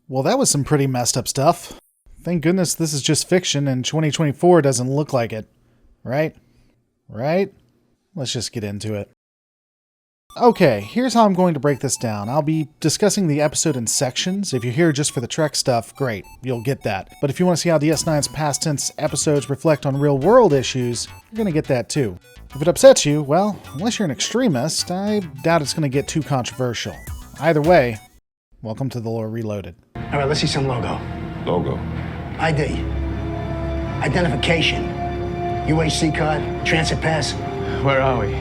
Well, that was some pretty messed up stuff. Thank goodness this is just fiction and 2024 doesn't look like it. Right? Right? Let's just get into it. Okay, here's how I'm going to break this down. I'll be discussing the episode in sections. If you're here just for the Trek stuff, great, you'll get that. But if you want to see how DS9's past tense episodes reflect on real world issues, you're going to get that too. If it upsets you, well, unless you're an extremist, I doubt it's going to get too controversial. Either way, welcome to the Lore Reloaded. All right, let's see some logo. Logo? ID. Identification. UHC card, transit pass. Where are we?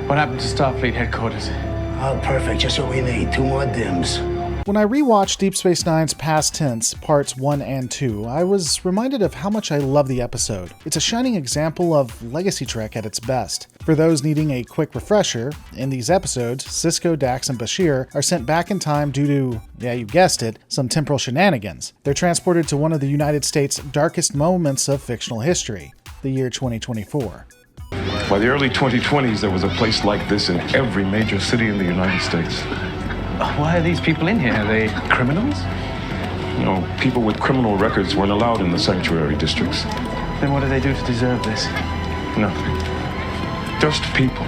What happened to Starfleet headquarters? Oh, perfect. Just what we need. 2 more dims. When I rewatched Deep Space Nine's Past Tense, Parts 1 and 2, I was reminded of how much I love the episode. It's a shining example of Legacy Trek at its best. For those needing a quick refresher, in these episodes, Sisko, Dax, and Bashir are sent back in time due to, yeah, you guessed it, some temporal shenanigans. They're transported to one of the United States' darkest moments of fictional history, the year 2024. By the early 2020s, there was a place like this in every major city in the United States. Why are these people in here? Are they criminals? No, people with criminal records weren't allowed in the sanctuary districts. Then what do they do to deserve this? Nothing. Just people.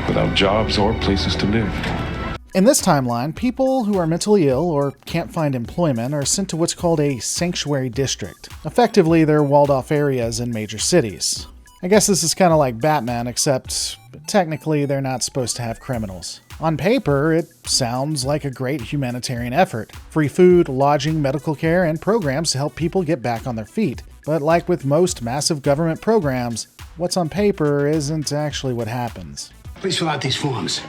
Without jobs or places to live. In this timeline, people who are mentally ill or can't find employment are sent to what's called a sanctuary district. Effectively, they're walled-off areas in major cities. I guess this is kind of like Batman, except technically they're not supposed to have criminals. On paper, it sounds like a great humanitarian effort. Free food, lodging, medical care, and programs to help people get back on their feet. But like with most massive government programs, what's on paper isn't actually what happens. Please fill out these forms.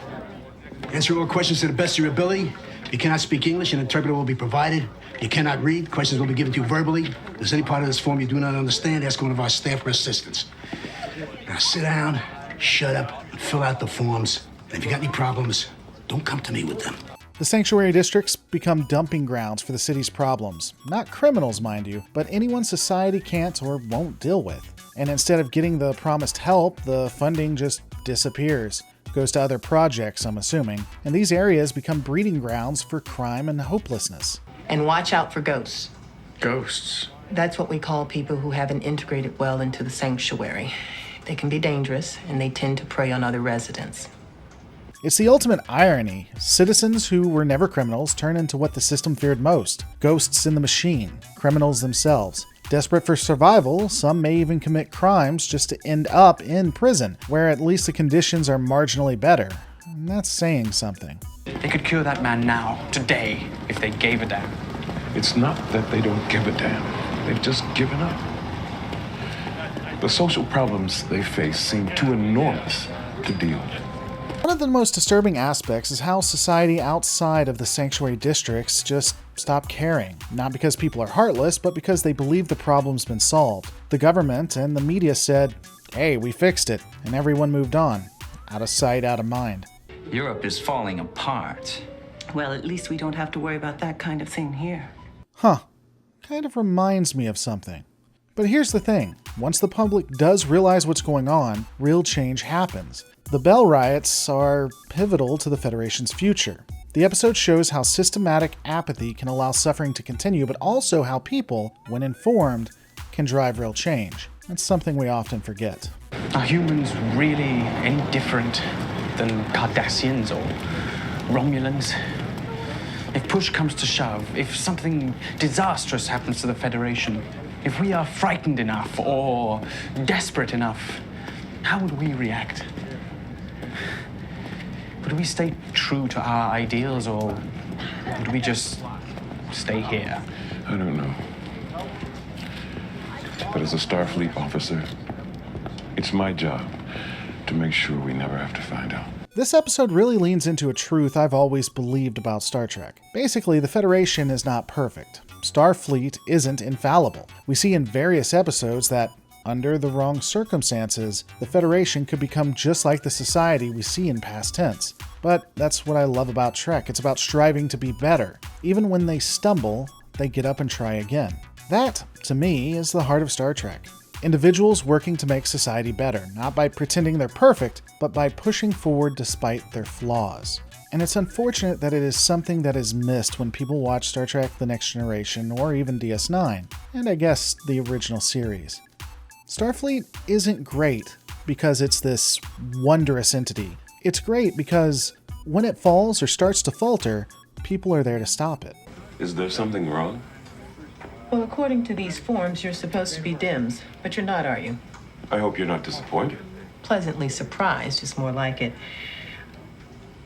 Answer all questions to the best of your ability. If you cannot speak English, an interpreter will be provided. If you cannot read, questions will be given to you verbally. If there's any part of this form you do not understand, ask one of our staff for assistance. Now sit down, shut up, and fill out the forms. And if you got any problems, don't come to me with them. The sanctuary districts become dumping grounds for the city's problems. Not criminals, mind you, but anyone society can't or won't deal with. And instead of getting the promised help, the funding just disappears. Goes to other projects, I'm assuming. And these areas become breeding grounds for crime and hopelessness. And watch out for ghosts. Ghosts? That's what we call people who haven't integrated well into the sanctuary. They can be dangerous, and they tend to prey on other residents. It's the ultimate irony. Citizens who were never criminals turn into what the system feared most. Ghosts in the machine. Criminals themselves. Desperate for survival, some may even commit crimes just to end up in prison, where at least the conditions are marginally better. And that's saying something. They could cure that man now, today, if they gave a damn. It's not that they don't give a damn. They've just given up. The social problems they face seem too enormous to deal with. One of the most disturbing aspects is how society outside of the sanctuary districts just stop caring. Not because people are heartless, but because they believe the problem's been solved. The government and the media said, hey, we fixed it, and everyone moved on. Out of sight, out of mind. Europe is falling apart. Well, at least we don't have to worry about that kind of thing here. Huh. Kind of reminds me of something. But here's the thing. Once the public does realize what's going on, real change happens. The Bell Riots are pivotal to the Federation's future. The episode shows how systematic apathy can allow suffering to continue, but also how people, when informed, can drive real change. That's something we often forget. Are humans really any different than Cardassians or Romulans? If push comes to shove, if something disastrous happens to the Federation, if we are frightened enough or desperate enough, how would we react? Would we stay true to our ideals, or would we just stay here? I don't know. But as a Starfleet officer, it's my job to make sure we never have to find out. This episode really leans into a truth I've always believed about Star Trek. Basically, the Federation is not perfect. Starfleet isn't infallible. We see in various episodes that, under the wrong circumstances, the Federation could become just like the society we see in past tense. But that's what I love about Trek. It's about striving to be better. Even when they stumble, they get up and try again. That, to me, is the heart of Star Trek. Individuals working to make society better, not by pretending they're perfect, but by pushing forward despite their flaws. And it's unfortunate that it is something that is missed when people watch Star Trek The Next Generation or even DS9, and I guess the original series. Starfleet isn't great because it's this wondrous entity. It's great because when it falls or starts to falter, people are there to stop it. Is there something wrong? Well, according to these forms, you're supposed to be DIMS, but you're not, are you? I hope you're not disappointed. Pleasantly surprised is more like it.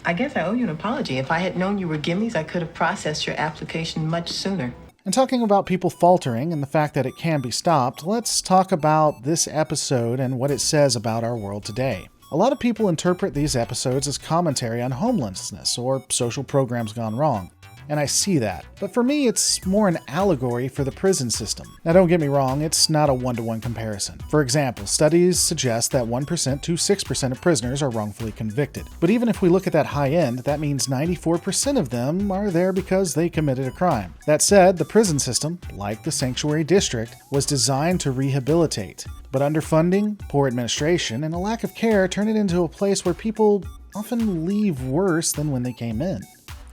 I guess I owe you an apology. If I had known you were gimmies, I could have processed your application much sooner. And talking about people faltering and the fact that it can be stopped, let's talk about this episode and what it says about our world today. A lot of people interpret these episodes as commentary on homelessness or social programs gone wrong. And I see that. But for me, it's more an allegory for the prison system. Now don't get me wrong, it's not a one-to-one comparison. For example, studies suggest that 1% to 6% of prisoners are wrongfully convicted. But even if we look at that high end, that means 94% of them are there because they committed a crime. That said, the prison system, like the Sanctuary District, was designed to rehabilitate. But underfunding, poor administration, and a lack of care turn it into a place where people often leave worse than when they came in.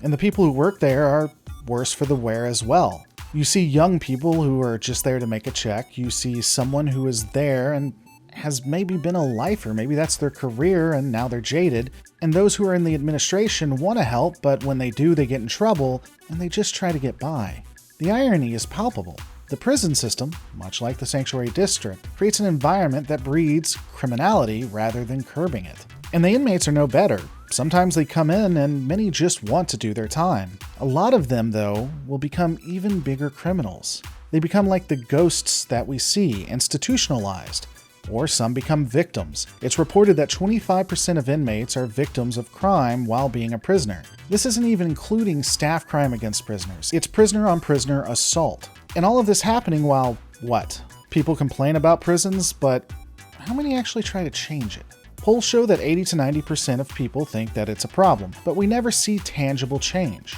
And the people who work there are worse for the wear as well. You see young people who are just there to make a check. You see someone who is there and has maybe been a lifer. Maybe that's their career and now they're jaded. And those who are in the administration want to help, but when they do, they get in trouble and they just try to get by. The irony is palpable. The prison system, much like the Sanctuary District, creates an environment that breeds criminality rather than curbing it. And the inmates are no better. Sometimes they come in and many just want to do their time. A lot of them, though, will become even bigger criminals. They become like the ghosts that we see, institutionalized. Or some become victims. It's reported that 25% of inmates are victims of crime while being a prisoner. This isn't even including staff crime against prisoners. It's prisoner-on-prisoner assault. And all of this happening while, what? People complain about prisons, but how many actually try to change it? Polls show that 80 to 90% of people think that it's a problem, but we never see tangible change.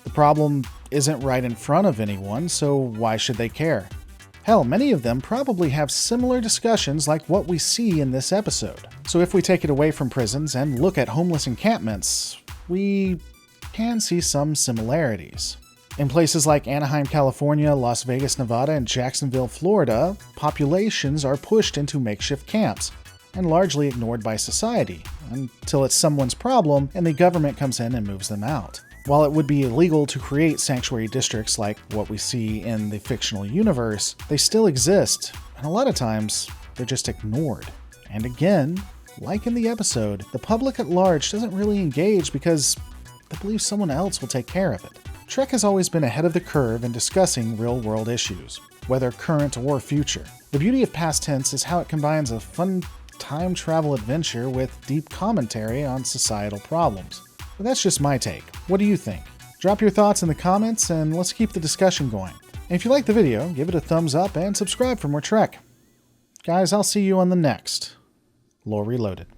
The problem isn't right in front of anyone, so why should they care? Hell, many of them probably have similar discussions like what we see in this episode. So if we take it away from prisons and look at homeless encampments, we can see some similarities. In places like Anaheim, California, Las Vegas, Nevada, and Jacksonville, Florida, populations are pushed into makeshift camps and largely ignored by society until it's someone's problem and the government comes in and moves them out. While it would be illegal to create sanctuary districts like what we see in the fictional universe, they still exist, and a lot of times they're just ignored. And again, like in the episode, the public at large doesn't really engage because they believe someone else will take care of it. Trek has always been ahead of the curve in discussing real-world issues, whether current or future. The beauty of past tense is how it combines a fun time travel adventure with deep commentary on societal problems. But that's just my take. What do you think? Drop your thoughts in the comments and let's keep the discussion going. And if you liked the video, give it a thumbs up and subscribe for more Trek. Guys, I'll see you on the next Lore Reloaded.